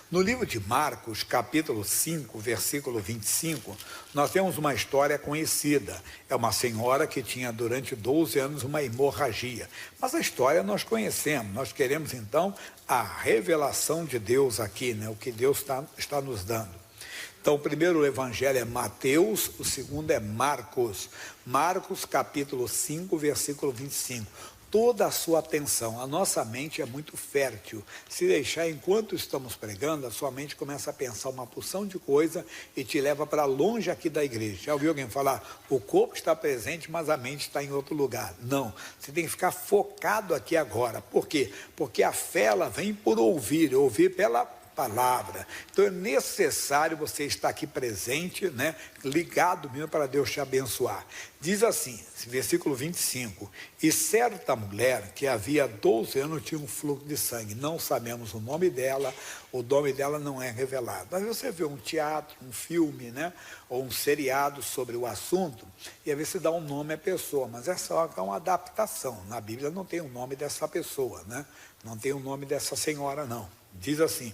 No livro de Marcos, capítulo 5, versículo 25, nós temos uma história conhecida. É uma senhora que tinha durante 12 anos uma hemorragia. Mas a história nós conhecemos. Nós queremos então a revelação de Deus aqui, né? O que Deus está nos dando. Então, o primeiro evangelho é Mateus, o segundo é Marcos. Marcos, capítulo 5, versículo 25. Toda a sua atenção, a nossa mente é muito fértil. Se deixar enquanto estamos pregando, a sua mente começa a pensar uma porção de coisa e te leva para longe aqui da igreja. Já ouviu alguém falar, o corpo está presente, mas a mente está em outro lugar? Não, você tem que ficar focado aqui agora. Por quê? Porque a fé ela vem por ouvir pela palavra. Então é necessário você estar aqui presente, né? Ligado mesmo para Deus te abençoar. Diz assim, versículo 25, e certa mulher que havia 12 anos tinha um fluxo de sangue, não sabemos o nome dela não é revelado. Mas você vê um teatro, um filme, né? Ou um seriado sobre o assunto, e às vezes se dá um nome à pessoa, mas essa é uma adaptação. Na Bíblia não tem o nome dessa pessoa, né? Não tem o nome dessa senhora, não. Diz assim,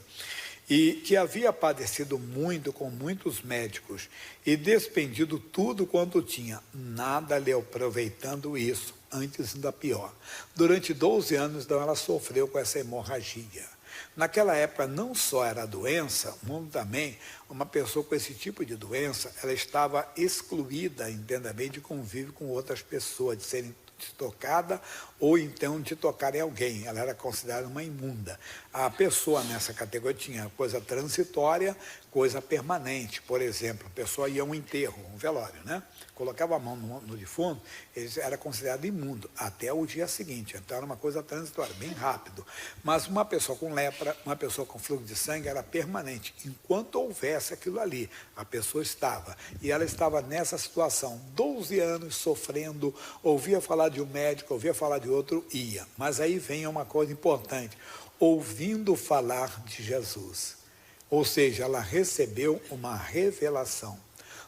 e que havia padecido muito com muitos médicos e despendido tudo quanto tinha, nada lhe aproveitando isso, antes ainda pior. Durante 12 anos, então, ela sofreu com essa hemorragia. Naquela época não só era doença, como também uma pessoa com esse tipo de doença, ela estava excluída, entenda bem, de convívio com outras pessoas, de serem tocada ou então de tocar em alguém. Ela era considerada uma imunda. A pessoa nessa categoria tinha coisa transitória, coisa permanente. Por exemplo, a pessoa ia a um enterro, um velório, né? Colocava a mão no defunto, ele era considerado imundo até o dia seguinte. Então era uma coisa transitória, bem rápido. Mas uma pessoa com lepra, uma pessoa com fluxo de sangue era permanente. Enquanto houvesse aquilo ali, a pessoa estava. E ela estava nessa situação, 12 anos sofrendo, ouvia falar de um médico, ouvia falar de outro, ia. Mas aí vem uma coisa importante, ouvindo falar de Jesus. Ou seja, ela recebeu uma revelação.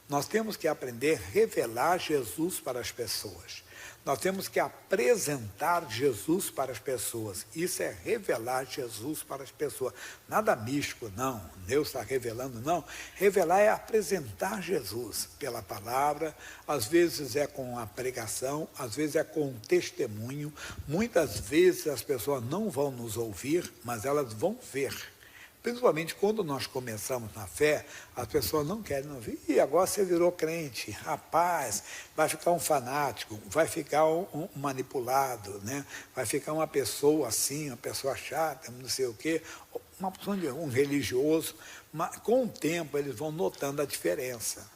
Nós temos que aprender a revelar Jesus para as pessoas. Nós temos que apresentar Jesus para as pessoas. Isso é revelar Jesus para as pessoas. Nada místico, não. Deus está revelando, não. Revelar é apresentar Jesus pela palavra. Às vezes é com a pregação, às vezes é com um testemunho. Muitas vezes as pessoas não vão nos ouvir, mas elas vão ver. Principalmente quando nós começamos na fé, as pessoas não querem ouvir. E agora você virou crente, rapaz, vai ficar um fanático, vai ficar um manipulado, né? Vai ficar uma pessoa assim, uma pessoa chata, não sei o quê, uma pessoa de um religioso. Mas com o tempo eles vão notando a diferença.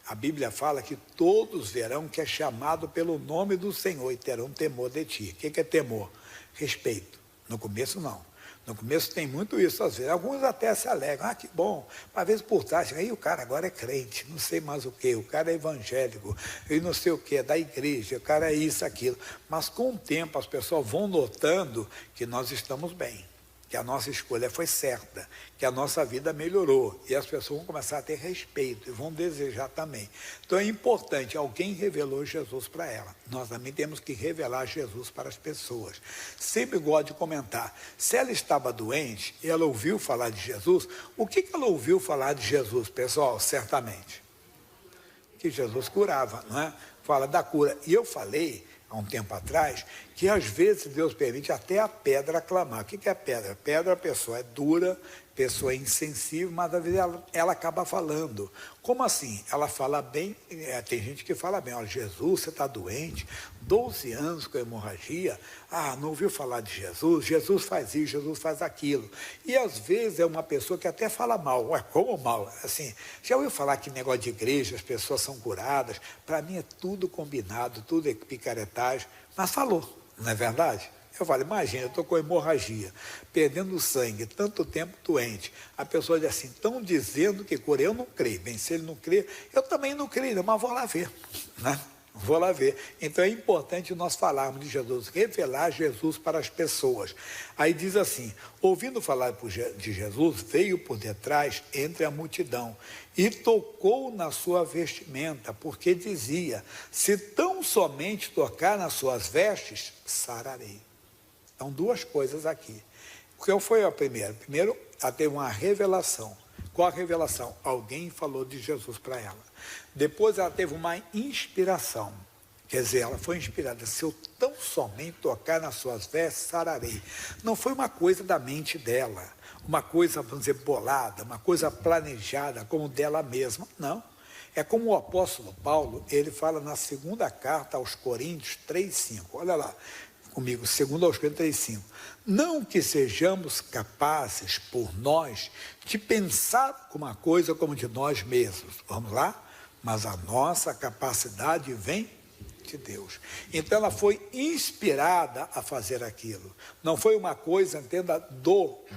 A Bíblia fala que todos verão que é chamado pelo nome do Senhor e terão temor de ti. O que é temor? Respeito. No começo não. No começo tem muito isso, às vezes. Alguns até se alegram, que bom. Às vezes por trás, aí o cara agora é crente, não sei mais o que, o cara é evangélico, e não sei o que, é da igreja, o cara é isso, aquilo. Mas com o tempo as pessoas vão notando que nós estamos bem, que a nossa escolha foi certa, que a nossa vida melhorou, e as pessoas vão começar a ter respeito, e vão desejar também. Então é importante, alguém revelou Jesus para ela, nós também temos que revelar Jesus para as pessoas. Sempre gosto de comentar, se ela estava doente, e ela ouviu falar de Jesus, o que ela ouviu falar de Jesus, pessoal? Certamente, que Jesus curava, não é? Fala da cura, e eu falei, há um tempo atrás, que às vezes Deus permite até a pedra clamar. O que é pedra? Pedra, a pessoa é dura, a pessoa é insensível, mas às vezes ela acaba falando. Como assim? Ela fala bem, tem gente que fala bem, ó, Jesus, você está doente, 12 anos com hemorragia, não ouviu falar de Jesus? Jesus faz isso, Jesus faz aquilo. E às vezes é uma pessoa que até fala mal. Ué, como mal? Assim, já ouviu falar que negócio de igreja, as pessoas são curadas? Para mim é tudo combinado, tudo é picaretagem, mas falou, não é verdade? Eu falo, imagina, eu estou com hemorragia, perdendo sangue, tanto tempo doente. A pessoa diz assim, estão dizendo que cura. Eu não creio. Bem, se ele não crê, eu também não creio, mas vou lá ver, né? Vou lá ver. Então é importante nós falarmos de Jesus, revelar Jesus para as pessoas. Aí diz assim, ouvindo falar de Jesus, veio por detrás entre a multidão e tocou na sua vestimenta, porque dizia, se tão somente tocar nas suas vestes, sararei. Então, duas coisas aqui. Qual foi a primeira? Primeiro, ela teve uma revelação. Qual a revelação? Alguém falou de Jesus para ela. Depois ela teve uma inspiração. Quer dizer, ela foi inspirada. Se eu tão somente tocar nas suas vestes, sararei. Não foi uma coisa da mente dela, uma coisa, vamos dizer, bolada, uma coisa planejada, como dela mesma. Não. É como o apóstolo Paulo, ele fala na segunda carta aos Coríntios 3,5. Olha lá comigo, 2 aos Coríntios 3,5. Não que sejamos capazes, por nós, de pensar uma coisa como de nós mesmos. Vamos lá? Mas a nossa capacidade vem de Deus. Então ela foi inspirada a fazer aquilo. Não foi uma coisa, entenda,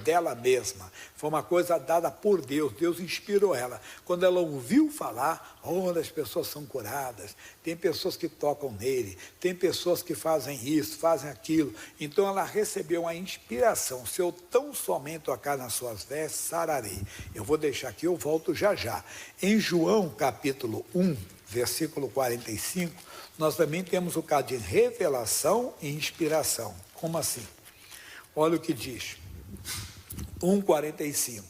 dela mesma. Foi uma coisa dada por Deus. Deus inspirou ela. Quando ela ouviu falar, as pessoas são curadas. Tem pessoas que tocam nele. Tem pessoas que fazem isso, fazem aquilo. Então ela recebeu a inspiração. Se eu tão somente tocar nas suas vestes, sararei. Eu vou deixar aqui, eu volto já já. Em João capítulo 1, versículo 45, nós também temos o caso de revelação e inspiração. Como assim? Olha o que diz. 1,45.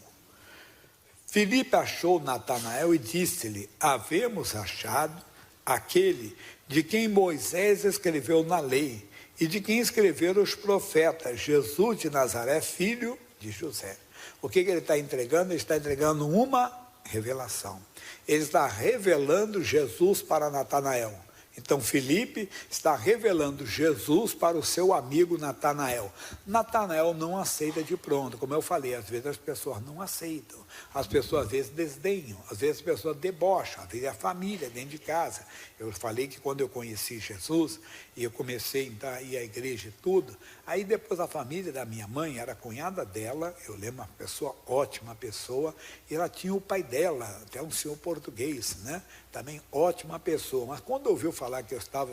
Filipe achou Natanael e disse-lhe: havemos achado aquele de quem Moisés escreveu na lei e de quem escreveram os profetas, Jesus de Nazaré, filho de José. O que ele está entregando? Ele está entregando uma revelação. Ele está revelando Jesus para Natanael. Então, Filipe está revelando Jesus para o seu amigo Natanael. Natanael não aceita de pronto, como eu falei, às vezes as pessoas não aceitam, as pessoas às vezes desdenham, às vezes as pessoas debocham, às vezes a família dentro de casa. Eu falei que quando eu conheci Jesus, e eu comecei a ir à igreja e tudo, aí depois a família da minha mãe, era a cunhada dela, eu lembro, uma pessoa ótima pessoa, e ela tinha o pai dela, até um senhor português, né? Também ótima pessoa, mas quando ouviu falar que eu estava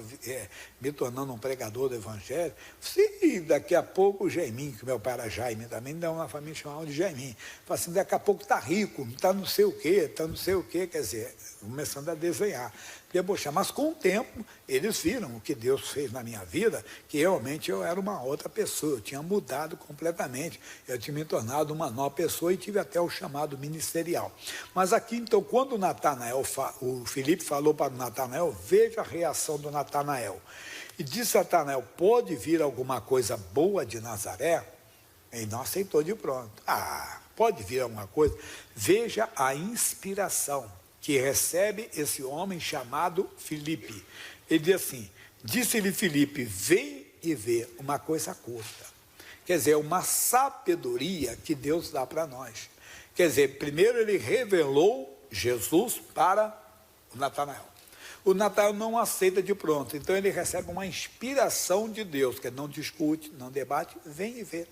me tornando um pregador do evangelho, sim, daqui a pouco o Jaiminho, que meu pai era Jaime também, deu uma família chamada de Jaiminho, falou assim, daqui a pouco está rico, está não sei o quê, quer dizer, começando a desenhar, debochar, mas com o tempo eles viram o que Deus fez na minha vida, que realmente eu era uma outra pessoa, eu tinha mudado completamente, eu tinha me tornado uma nova pessoa e tive até o chamado ministerial. Mas aqui então, quando o Filipe falou para o Natanael, veja a reação do Natanael, e disse a Natanael: pode vir alguma coisa boa de Nazaré? Ele não aceitou de pronto. Pode vir alguma coisa? Veja a inspiração que recebe esse homem chamado Filipe. Ele diz assim: disse-lhe Filipe, vem e vê, uma coisa curta. Quer dizer, uma sabedoria que Deus dá para nós. Quer dizer, primeiro ele revelou Jesus para o Natanael. O Natanael não aceita de pronto, então ele recebe uma inspiração de Deus, que não discute, não debate, vem e vê.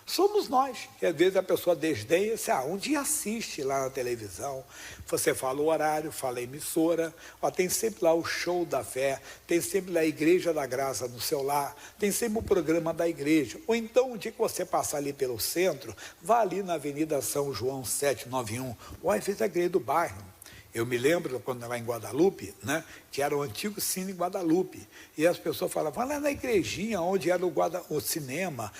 Somos nós, que às vezes a pessoa desdenha, um dia assiste lá na televisão, você fala o horário, fala a emissora, tem sempre lá o show da fé, tem sempre lá a Igreja da Graça no seu lar, tem sempre o programa da igreja, ou então um dia que você passar ali pelo centro, vá ali na Avenida São João 791, ou às vezes a igreja do bairro. Eu me lembro quando lá em Guadalupe, né, que era o antigo Cine Guadalupe, e as pessoas falavam, vai lá na igrejinha onde era o cinema,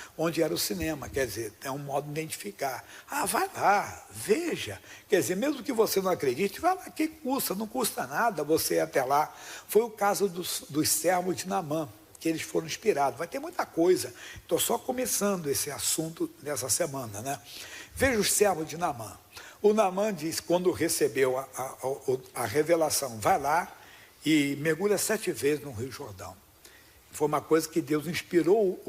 quer dizer, é um modo de identificar. Vai lá, veja, quer dizer, mesmo que você não acredite, vai lá, que custa? Não custa nada você ir até lá. Foi o caso dos servos de Naamã, que eles foram inspirados. Vai ter muita coisa, estou só começando esse assunto nessa semana, né? Veja os servos de Naamã. O Naamã diz, quando recebeu a revelação, vai lá e mergulha 7 vezes no Rio Jordão. Foi uma coisa que Deus inspirou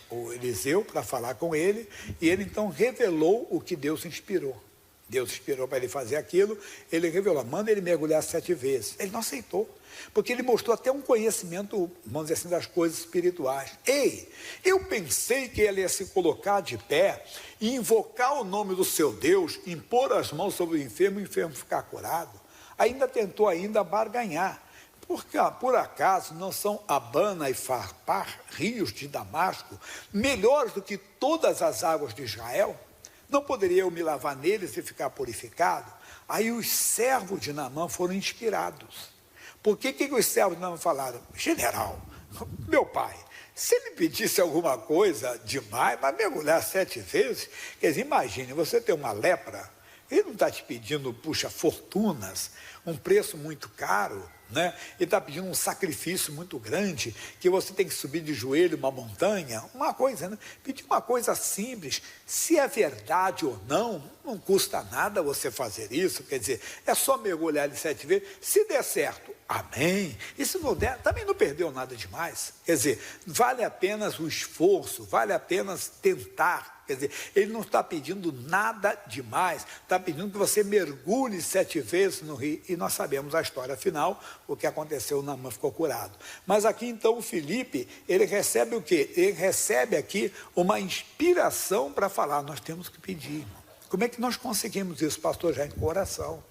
o Eliseu para falar com ele, e ele então revelou o que Deus inspirou. Deus inspirou para ele fazer aquilo, ele revelou, manda ele mergulhar 7 vezes. Ele não aceitou, porque ele mostrou até um conhecimento, vamos dizer assim, das coisas espirituais. Eu pensei que ele ia se colocar de pé e invocar o nome do seu Deus, impor as mãos sobre o enfermo ficar curado. Ainda tentou barganhar. Por acaso não são Abana e Farpar, rios de Damasco, melhores do que todas as águas de Israel? Não poderia eu me lavar neles e ficar purificado? Aí os servos de Naamã foram inspirados. Por que os servos de Naamã falaram? General, meu pai, Se ele pedisse alguma coisa demais, mas mergulhar 7 vezes, quer dizer, imagine, você tem uma lepra, ele não está te pedindo, puxa, fortunas, um preço muito caro, né? Ele está pedindo um sacrifício muito grande, que você tem que subir de joelho uma montanha, uma coisa, né? Pedir uma coisa simples, se é verdade ou não, não custa nada você fazer isso, quer dizer, é só mergulhar ele 7 vezes, se der certo, amém, e se não der, também não perdeu nada demais, quer dizer, vale apenas o esforço, vale apenas tentar. Quer dizer, ele não está pedindo nada demais, está pedindo que você mergulhe 7 vezes no rio, e nós sabemos a história final, o que aconteceu, Naamã ficou curado. Mas aqui então o Filipe, ele recebe o quê? Ele recebe aqui uma inspiração para falar, nós temos que pedir. Como é que nós conseguimos isso, pastor? Já em coração.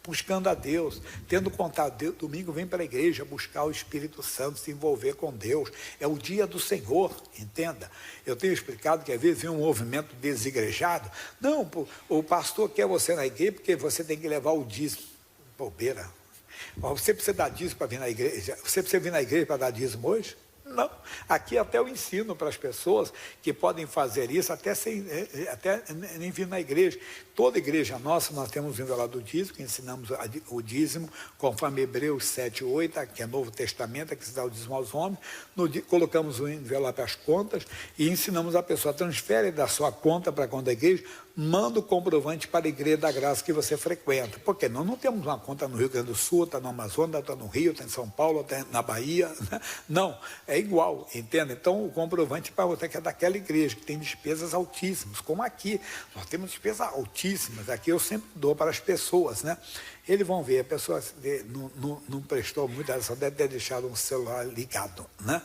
Buscando a Deus, tendo contato, domingo vem para a igreja buscar o Espírito Santo, se envolver com Deus, é o dia do Senhor, entenda, eu tenho explicado que às vezes vem um movimento desigrejado, não, o pastor quer você na igreja porque você tem que levar o dízimo, bobeira, você precisa dar dízimo para vir na igreja, você precisa vir na igreja para dar dízimo hoje? Não, aqui até eu ensino para as pessoas que podem fazer isso até nem vir na igreja. Toda igreja nossa, nós temos o envelope do dízimo, que ensinamos o dízimo, conforme Hebreus 7:8, que é Novo Testamento, que se dá o dízimo aos homens, colocamos o envelope às contas e ensinamos a pessoa, transfere da sua conta para a conta da igreja, manda o comprovante para a igreja da graça que você frequenta, porque nós não temos uma conta no Rio Grande do Sul, está no Amazonas, está no Rio, está em São Paulo, está na Bahia, né? Não, é igual, entende? Então o comprovante para você que é daquela igreja, que tem despesas altíssimas, como aqui, nós temos despesas altíssimas, aqui eu sempre dou para as pessoas, né? Eles vão ver, a pessoa não prestou muita atenção, deve ter deixado um celular ligado, né?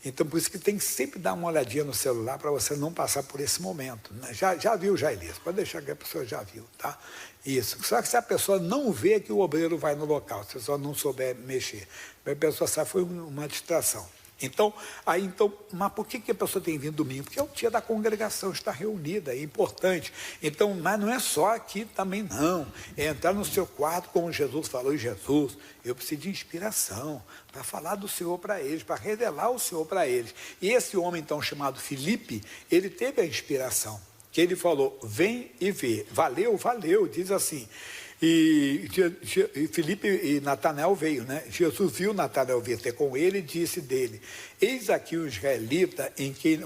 Então, por isso que tem que sempre dar uma olhadinha no celular para você não passar por esse momento, né? Já viu, Elias? Pode deixar que a pessoa já viu, tá? Isso. Só que se a pessoa não vê que o obreiro vai no local, se a pessoa não souber mexer, a pessoa sabe, foi uma distração. Então, mas por que a pessoa tem vindo domingo? Porque é o dia da congregação, está reunida, é importante. Então, mas não é só aqui também não, é entrar no seu quarto, como Jesus falou, e Jesus, eu preciso de inspiração, para falar do Senhor para eles, para revelar o Senhor para eles. E esse homem então chamado Filipe, ele teve a inspiração, que ele falou, vem e vê, valeu, diz assim. E Filipe e Natanael veio, né? Jesus viu Natanael vir ter com ele e disse dele, eis aqui um israelita,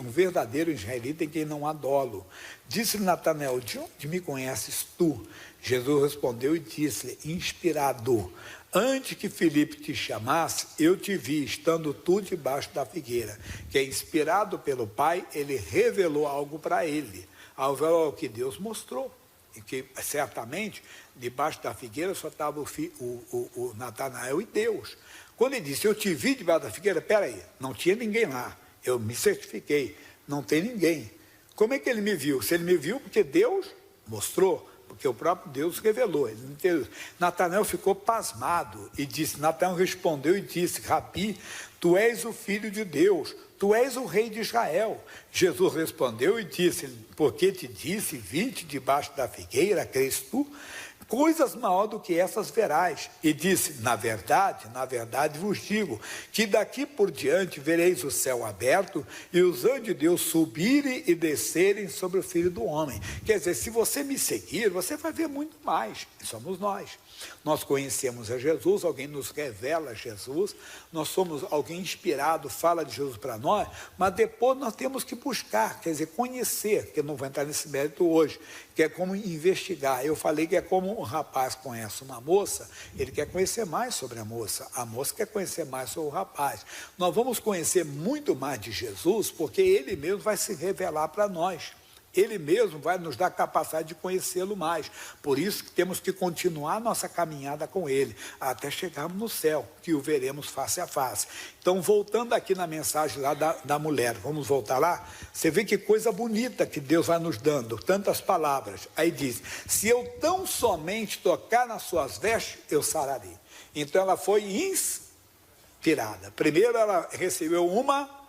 um verdadeiro israelita em quem não há dolo. Disse-lhe Natanael, de onde me conheces tu? Jesus respondeu e disse-lhe, inspirado, antes que Filipe te chamasse, eu te vi, estando tu debaixo da figueira, que é inspirado pelo Pai, ele revelou algo para ele, algo que Deus mostrou. E que certamente debaixo da figueira só estava o Natanael e Deus. Quando ele disse, eu te vi debaixo da figueira, peraí, não tinha ninguém lá, eu me certifiquei, não tem ninguém. Como é que ele me viu? Se ele me viu, porque Deus mostrou, porque o próprio Deus revelou. Natanael ficou pasmado e disse, Natanael respondeu e disse, Rabi, tu és o Filho de Deus, tu és o Rei de Israel. Jesus respondeu e disse, porque te disse, vi-te debaixo da figueira, crês tu? Coisas maiores do que essas verás. E disse, na verdade vos digo, que daqui por diante vereis o céu aberto e os anjos de Deus subirem e descerem sobre o Filho do Homem. Quer dizer, se você me seguir, você vai ver muito mais. Somos nós. Nós conhecemos a Jesus, alguém nos revela Jesus, nós somos alguém inspirado, fala de Jesus para nós, mas depois nós temos que buscar, quer dizer, conhecer, que eu não vou entrar nesse mérito hoje, que é como investigar. Eu falei que é como um rapaz conhece uma moça, ele quer conhecer mais sobre a moça quer conhecer mais sobre o rapaz. Nós vamos conhecer muito mais de Jesus, porque ele mesmo vai se revelar para nós. Ele mesmo vai nos dar a capacidade de conhecê-lo mais. Por isso que temos que continuar a nossa caminhada com ele, até chegarmos no céu, que o veremos face a face. Então, voltando aqui na mensagem lá da mulher, vamos voltar lá? Você vê que coisa bonita que Deus vai nos dando, tantas palavras. Aí diz, se eu tão somente tocar nas suas vestes, eu sararei. Então, ela foi inspirada. Primeiro, ela recebeu uma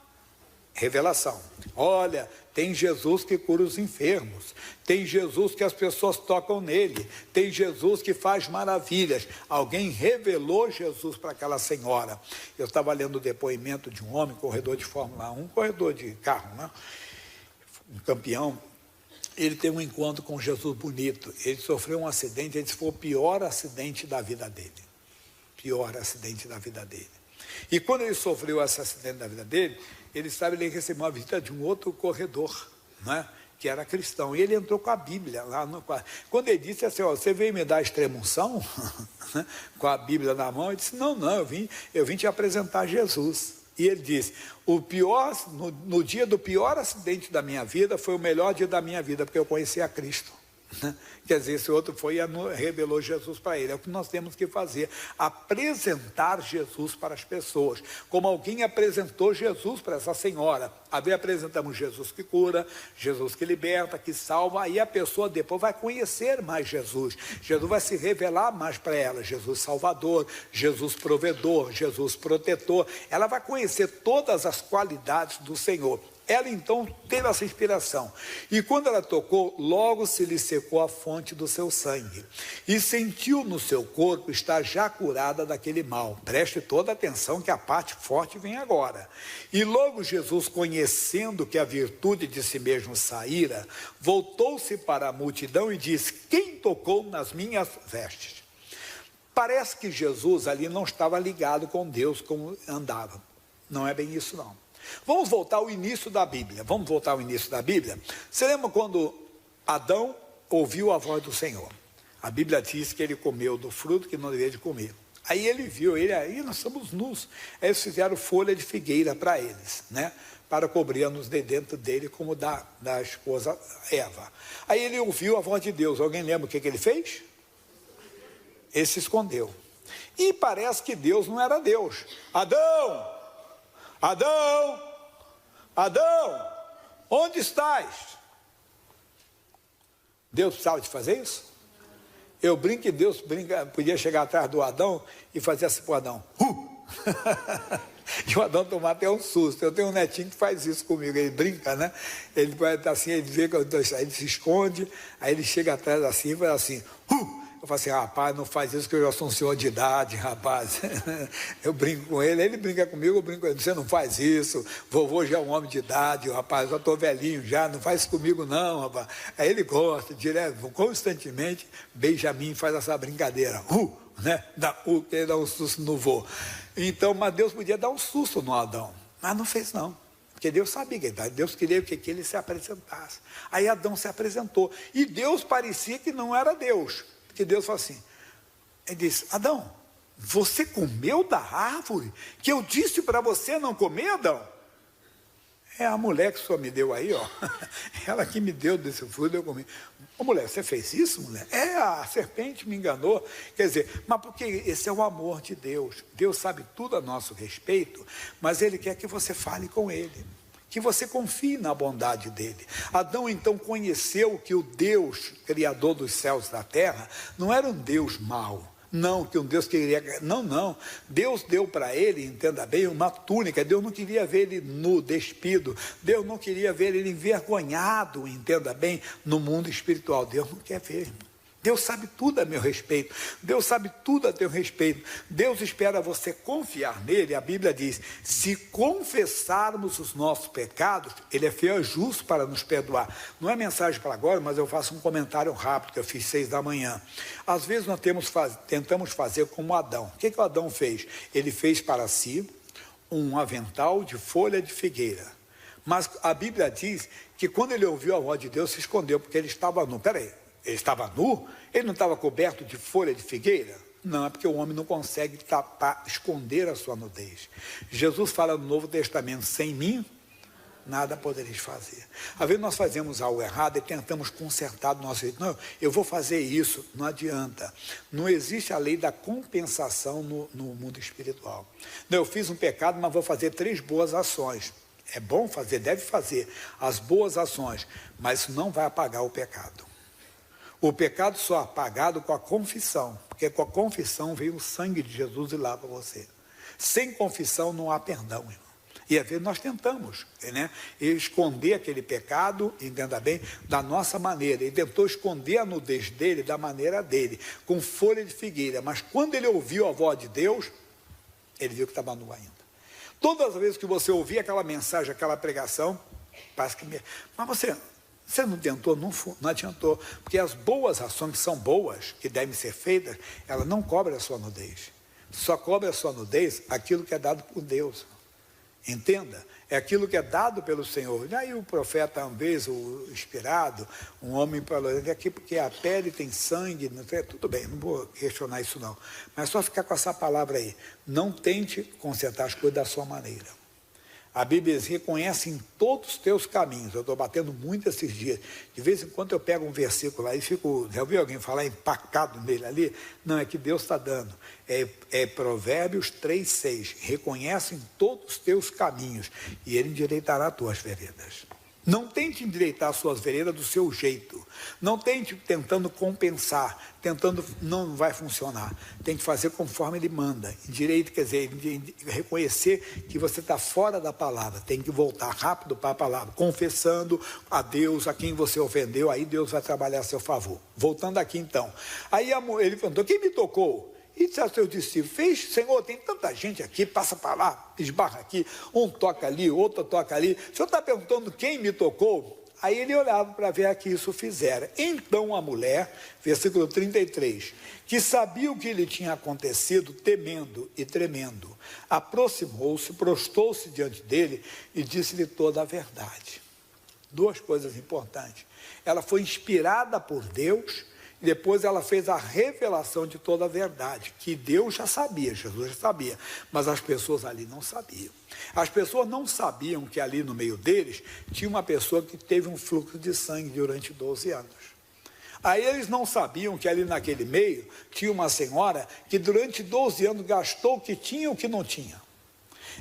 Revelação. Olha, tem Jesus que cura os enfermos, tem Jesus que as pessoas tocam nele, tem Jesus que faz maravilhas. Alguém revelou Jesus para aquela senhora. Eu estava lendo o depoimento de um homem, corredor de Fórmula 1, corredor de carro, né? Um campeão. Ele tem um encontro com Jesus bonito. Ele sofreu um acidente, ele disse que foi o pior acidente da vida dele. Pior acidente da vida dele. E quando ele sofreu esse acidente da vida dele, ele recebeu uma visita de um outro corredor, né, que era cristão. E ele entrou com a Bíblia lá no quarto. Quando ele disse assim, você veio me dar extrema-unção? Com a Bíblia na mão, ele disse, não, eu vim te apresentar Jesus. E ele disse, no dia do pior acidente da minha vida, foi o melhor dia da minha vida, porque eu conheci a Cristo. Quer dizer, esse outro foi e revelou Jesus para ele. É o que nós temos que fazer, apresentar Jesus para as pessoas, como alguém apresentou Jesus para essa senhora. Apresentamos Jesus que cura, Jesus que liberta, que salva, aí a pessoa depois vai conhecer mais Jesus. Jesus vai se revelar mais para ela, Jesus Salvador, Jesus provedor, Jesus protetor. Ela vai conhecer todas as qualidades do Senhor. Ela então teve essa inspiração, e quando ela tocou, logo se lhe secou a fonte do seu sangue, e sentiu no seu corpo estar já curada daquele mal. Preste toda atenção que a parte forte vem agora. E logo Jesus, conhecendo que a virtude de si mesmo saíra, voltou-se para a multidão e disse, quem tocou nas minhas vestes? Parece que Jesus ali não estava ligado com Deus como andava. Não é bem isso não. Vamos voltar ao início da Bíblia. Você lembra quando Adão ouviu a voz do Senhor? A Bíblia diz que ele comeu do fruto que não deveria de comer. Aí ele viu, aí nós somos nus. Aí eles fizeram folha de figueira para eles, né? Para cobrir-nos de dentro dele, como da esposa Eva. Aí ele ouviu a voz de Deus. Alguém lembra o que ele fez? Ele se escondeu. E parece que Deus não era Deus. Adão, onde estás? Deus precisava de fazer isso? Eu brinco que Deus podia chegar atrás do Adão e fazer assim para o Adão. E o Adão tomar até um susto. Eu tenho um netinho que faz isso comigo, ele brinca, né? Ele vai assim, ele vê que ele se esconde, aí ele chega atrás assim e faz assim. Eu falo assim, rapaz, não faz isso que eu já sou um senhor de idade, rapaz. Eu brinco com ele brinca comigo, eu brinco com ele. Você não faz isso, vovô já é um homem de idade, rapaz, eu estou velhinho já, não faz isso comigo não, rapaz. Aí ele gosta, direto, constantemente, Benjamin faz essa brincadeira. Né? Que ele dá um susto no vô. Então, mas Deus podia dar um susto no Adão, mas não fez não. Porque Deus sabia que Deus queria que ele se apresentasse. Aí Adão se apresentou. E Deus parecia que não era Deus. Que Deus falou assim, ele disse, Adão, você comeu da árvore que eu disse para você não comer, Adão? É a mulher que o senhor me deu aí, ó. Ela que me deu desse fruto, eu comi. Ô mulher, você fez isso, mulher? A serpente me enganou. Quer dizer, mas porque esse é o amor de Deus. Deus sabe tudo a nosso respeito, mas Ele quer que você fale com Ele, que você confie na bondade dele. Adão então conheceu que o Deus, Criador dos céus e da terra, não era um Deus mau. Não, que um Deus queria... Não. Deus deu para ele, entenda bem, uma túnica. Deus não queria ver ele nu, despido. Deus não queria ver ele envergonhado, entenda bem, no mundo espiritual. Deus não quer ver, irmão. Deus sabe tudo a meu respeito. Deus sabe tudo a teu respeito. Deus espera você confiar nele. A Bíblia diz, se confessarmos os nossos pecados, ele é fiel e justo para nos perdoar. Não é mensagem para agora, mas eu faço um comentário rápido, que eu fiz 6 da manhã. Às vezes nós tentamos fazer como Adão. O que o Adão fez? Ele fez para si um avental de folha de figueira. Mas a Bíblia diz que quando ele ouviu a voz de Deus, se escondeu, porque ele estava nu. Peraí. Ele estava nu? Ele não estava coberto de folha de figueira? Não, é porque o homem não consegue esconder a sua nudez. Jesus fala no Novo Testamento, sem mim, nada podereis fazer. Às vezes nós fazemos algo errado e tentamos consertar do nosso jeito. Não, eu vou fazer isso, não adianta. Não existe a lei da compensação no mundo espiritual. Não, eu fiz um pecado, mas vou fazer 3 boas ações. É bom fazer, deve fazer as boas ações, mas isso não vai apagar o pecado. O pecado só é apagado com a confissão, porque com a confissão veio o sangue de Jesus e lava você. Sem confissão não há perdão, irmão. E às vezes nós tentamos, né, esconder aquele pecado, entenda bem, da nossa maneira. Ele tentou esconder a nudez dele da maneira dele, com folha de figueira. Mas quando ele ouviu a voz de Deus, ele viu que estava nu ainda. Todas as vezes que você ouvir aquela mensagem, aquela pregação, parece que... Mas você não tentou, não adiantou. Porque as boas ações que são boas, que devem ser feitas, ela não cobre a sua nudez. Só cobre a sua nudez aquilo que é dado por Deus. Entenda, é aquilo que é dado pelo Senhor. E aí o profeta, uma vez, o inspirado, um homem falou, aqui porque a pele tem sangue, não sei, tudo bem, não vou questionar isso não. Mas só ficar com essa palavra aí, não tente consertar as coisas da sua maneira. A Bíblia diz, reconhece em todos os teus caminhos. Eu estou batendo muito esses dias. De vez em quando eu pego um versículo lá e fico... Já ouviu alguém falar empacado nele ali? Não, é que Deus está dando. É Provérbios 3,6. Reconhece em todos os teus caminhos e Ele endireitará as tuas veredas. Não tente endireitar as suas veredas do seu jeito. Não tente tentando compensar, não vai funcionar. Tem que fazer conforme Ele manda. Direito, quer dizer, reconhecer que você está fora da palavra. Tem que voltar rápido para a palavra, confessando a Deus, a quem você ofendeu, aí Deus vai trabalhar a seu favor. Voltando aqui então. Aí ele perguntou, quem me tocou? E disse ao seu discípulo, Senhor, tem tanta gente aqui, passa para lá, esbarra aqui, um toca ali, outro toca ali. O Senhor está perguntando quem me tocou? Aí ele olhava para ver a que isso fizera. Então a mulher, versículo 33, que sabia o que lhe tinha acontecido, temendo e tremendo, aproximou-se, prostou-se diante dele e disse-lhe toda a verdade. Duas coisas importantes. Ela foi inspirada por Deus. Depois ela fez a revelação de toda a verdade, que Deus já sabia, Jesus já sabia, mas as pessoas ali não sabiam. As pessoas não sabiam que ali no meio deles tinha uma pessoa que teve um fluxo de sangue durante 12 anos. Aí eles não sabiam que ali naquele meio tinha uma senhora que durante 12 anos gastou o que tinha e o que não tinha.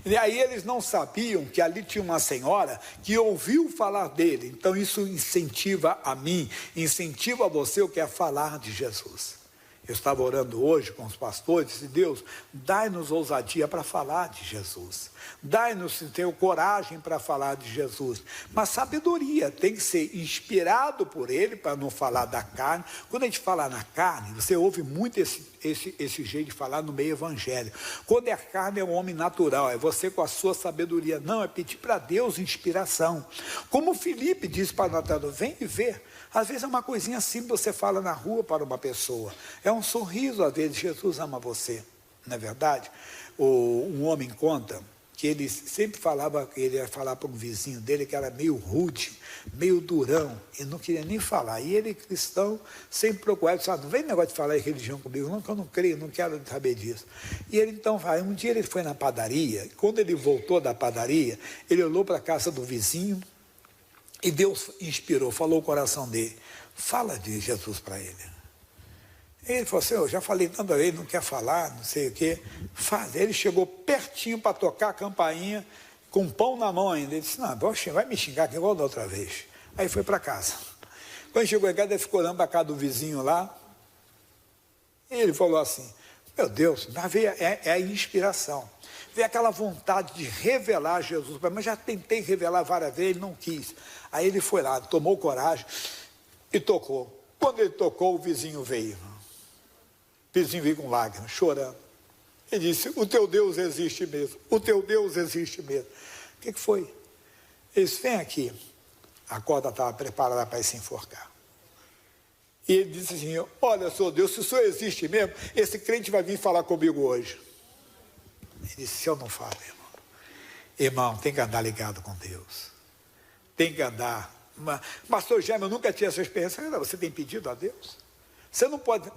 E aí eles não sabiam que ali tinha uma senhora que ouviu falar dele. Então isso incentiva a mim, incentiva a você o que é falar de Jesus. Eu estava orando hoje com os pastores e disse, Deus, dai-nos ousadia para falar de Jesus. Dai-nos ter coragem para falar de Jesus. Mas sabedoria tem que ser inspirado por Ele para não falar da carne. Quando a gente fala na carne, você ouve muito esse jeito de falar no meio evangélico. Quando é carne é um homem natural, é você com a sua sabedoria. Não, é pedir para Deus inspiração. Como Filipe disse para Natanael, vem e vê. Às vezes é uma coisinha simples, você fala na rua para uma pessoa. É um sorriso, às vezes, Jesus ama você. Não é verdade? Um homem conta que ele sempre falava, ele ia falar para um vizinho dele que era meio rude, meio durão, e não queria nem falar. E ele, cristão, sempre procurava, disse, não vem negócio de falar em religião comigo, não, que eu não creio, não quero saber disso. E ele então, um dia ele foi na padaria, e quando ele voltou da padaria, ele olhou para a casa do vizinho, e Deus inspirou, falou o coração dele, fala de Jesus para ele. Ele falou assim, eu já falei tanta vez, não quer falar, não sei o quê. Faz. Ele chegou pertinho para tocar a campainha, com pão na mão ainda. Ele disse, não, vai me xingar aqui igual da outra vez. Aí foi para casa. Quando chegou em casa, ele ficou olhando para a casa do vizinho lá. E ele falou assim, meu Deus, é a inspiração. Veio aquela vontade de revelar Jesus, mas já tentei revelar várias vezes, ele não quis. Aí ele foi lá, tomou coragem e tocou. Quando ele tocou, o vizinho veio. O vizinho veio com lágrimas, chorando. Ele disse, o teu Deus existe mesmo, o teu Deus existe mesmo. O que foi? Ele disse, vem aqui. A corda estava preparada para se enforcar. E ele disse assim, olha, Senhor Deus, se o Senhor existe mesmo, esse crente vai vir falar comigo hoje. Ele disse, se eu não falo, irmão, tem que andar ligado com Deus. Tem que andar. Pastor Jaime, eu nunca tinha essa experiência. Você tem pedido a Deus? Você não pode,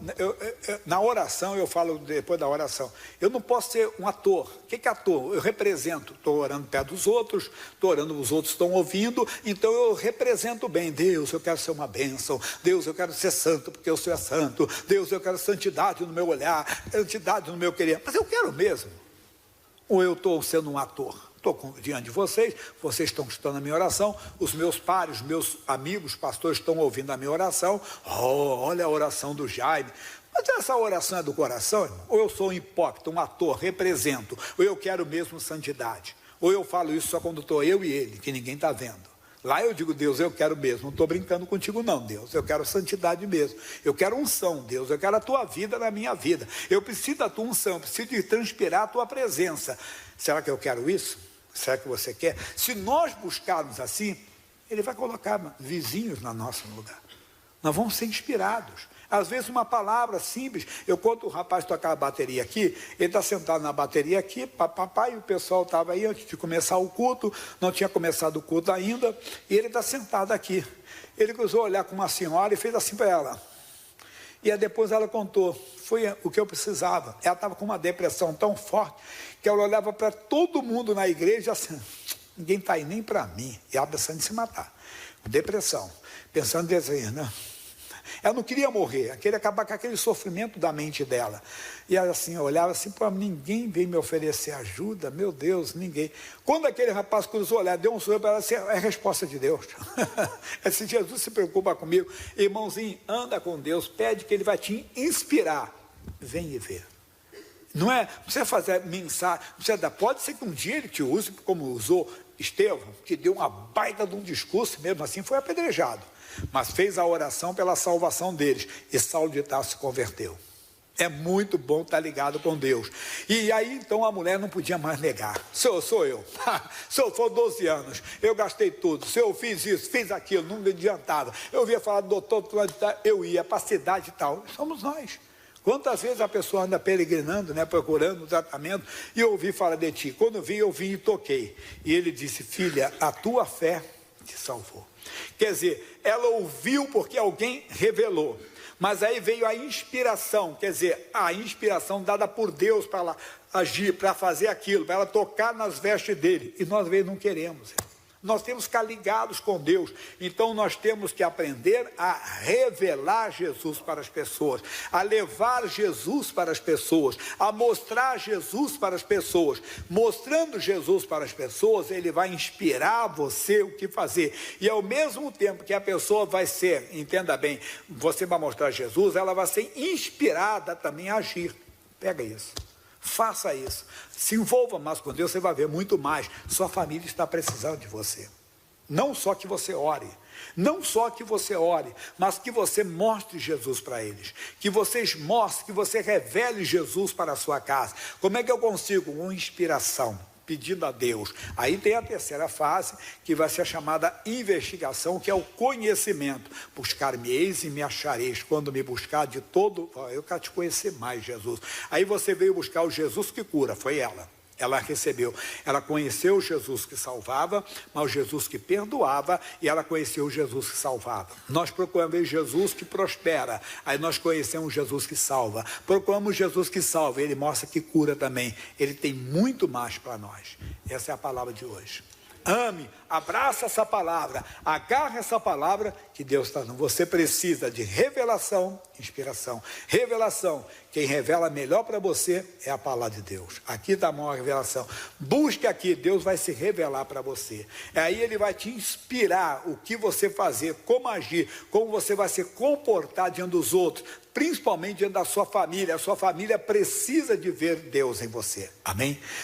na oração, eu falo depois da oração, eu não posso ser um ator. O que é ator? Eu represento, estou orando perto dos outros, estou orando, os outros estão ouvindo, então eu represento bem. Deus, eu quero ser uma bênção. Deus, eu quero ser santo, porque o Senhor é santo. Deus, eu quero santidade no meu olhar, santidade no meu querer. Mas eu quero mesmo. Ou eu estou sendo um ator? Estou diante de vocês, vocês estão escutando a minha oração, os meus pares, os meus amigos pastores estão ouvindo a minha oração. Olha a oração do Jaime. Mas essa oração é do coração? Ou eu sou um hipócrita, um ator, represento, ou eu quero mesmo santidade? Ou eu falo isso só quando estou eu e ele, que ninguém está vendo? Lá eu digo, Deus, eu quero mesmo, não estou brincando contigo não, Deus, eu quero santidade mesmo, eu quero unção, Deus, eu quero a tua vida na minha vida, eu preciso da tua unção, eu preciso de transpirar a tua presença. Será que eu quero isso? Será que você quer? Se nós buscarmos assim, ele vai colocar vizinhos no nosso lugar, nós vamos ser inspirados. Às vezes uma palavra simples, eu conto o rapaz tocar a bateria aqui, ele está sentado na bateria aqui, papai, e o pessoal estava aí antes de começar o culto, não tinha começado o culto ainda, e ele está sentado aqui. Ele cruzou olhar com uma senhora e fez assim para ela. E aí depois ela contou, foi o que eu precisava. Ela estava com uma depressão tão forte, que ela olhava para todo mundo na igreja assim, ninguém está aí nem para mim. E ela pensando em se matar, depressão, pensando em dizer, né? Ela não queria morrer, ela queria acabar com aquele sofrimento da mente dela. E ela assim, olhava assim, pô, ninguém veio me oferecer ajuda, meu Deus, ninguém. Quando aquele rapaz cruzou o olhar, deu um sorriso para ela, assim, é a resposta de Deus. Se Jesus se preocupa comigo, irmãozinho, anda com Deus, pede que Ele vai te inspirar. Vem e vê. Não precisa fazer mensagem, pode ser que um dia Ele te use, como usou Estevão, que deu uma baita de um discurso, mesmo assim foi apedrejado. Mas fez a oração pela salvação deles, e Saulo de Tarso se converteu. É muito bom estar ligado com Deus. E aí então a mulher não podia mais negar. Senhor, sou eu. Senhor, foi 12 anos, eu gastei tudo. Senhor, eu fiz isso, fiz aquilo, não me adiantava. Eu ouvia falar do doutor, eu ia para a cidade e tal. Somos nós. Quantas vezes a pessoa anda peregrinando, né, procurando um tratamento, e eu ouvi falar de ti. Quando vi, eu vim e toquei. E ele disse, filha, a tua fé te salvou. Quer dizer, ela ouviu porque alguém revelou. Mas aí veio a inspiração, quer dizer, a inspiração dada por Deus para ela agir, para fazer aquilo, para ela tocar nas vestes dele. E nós às vezes não queremos. Nós temos que ficar ligados com Deus. Então nós temos que aprender a revelar Jesus para as pessoas, a levar Jesus para as pessoas, a mostrar Jesus para as pessoas. Mostrando Jesus para as pessoas, ele vai inspirar você o que fazer. E ao mesmo tempo que a pessoa vai ser, entenda bem, você vai mostrar Jesus, ela vai ser inspirada também a agir. Pega isso. Faça isso, se envolva mais com Deus, você vai ver muito mais. Sua família está precisando de você. Não só que você ore, mas que você mostre Jesus para eles, que vocês mostrem, que você revele Jesus para a sua casa. Como é que eu consigo? Uma inspiração, pedindo a Deus. Aí tem a terceira fase, que vai ser a chamada investigação, que é o conhecimento. Buscar-me-eis e me achareis, quando me buscar de todo, eu quero te conhecer mais, Jesus. Aí você veio buscar o Jesus que cura, foi ela recebeu, ela conheceu o Jesus que salvava, mas o Jesus que perdoava, e ela conheceu o Jesus que salvava. Nós procuramos Jesus que prospera, aí nós conhecemos Jesus que salva. Procuramos Jesus que salva, ele mostra que cura também. Ele tem muito mais para nós. Essa é a palavra de hoje. Ame, abraça essa palavra, agarre essa palavra que Deus está dando. Você precisa de revelação, inspiração. Revelação, quem revela melhor para você é a palavra de Deus. Aqui está a maior revelação. Busque aqui, Deus vai se revelar para você. Aí ele vai te inspirar o que você fazer, como agir, como você vai se comportar diante dos outros, principalmente diante da sua família. A sua família precisa de ver Deus em você. Amém?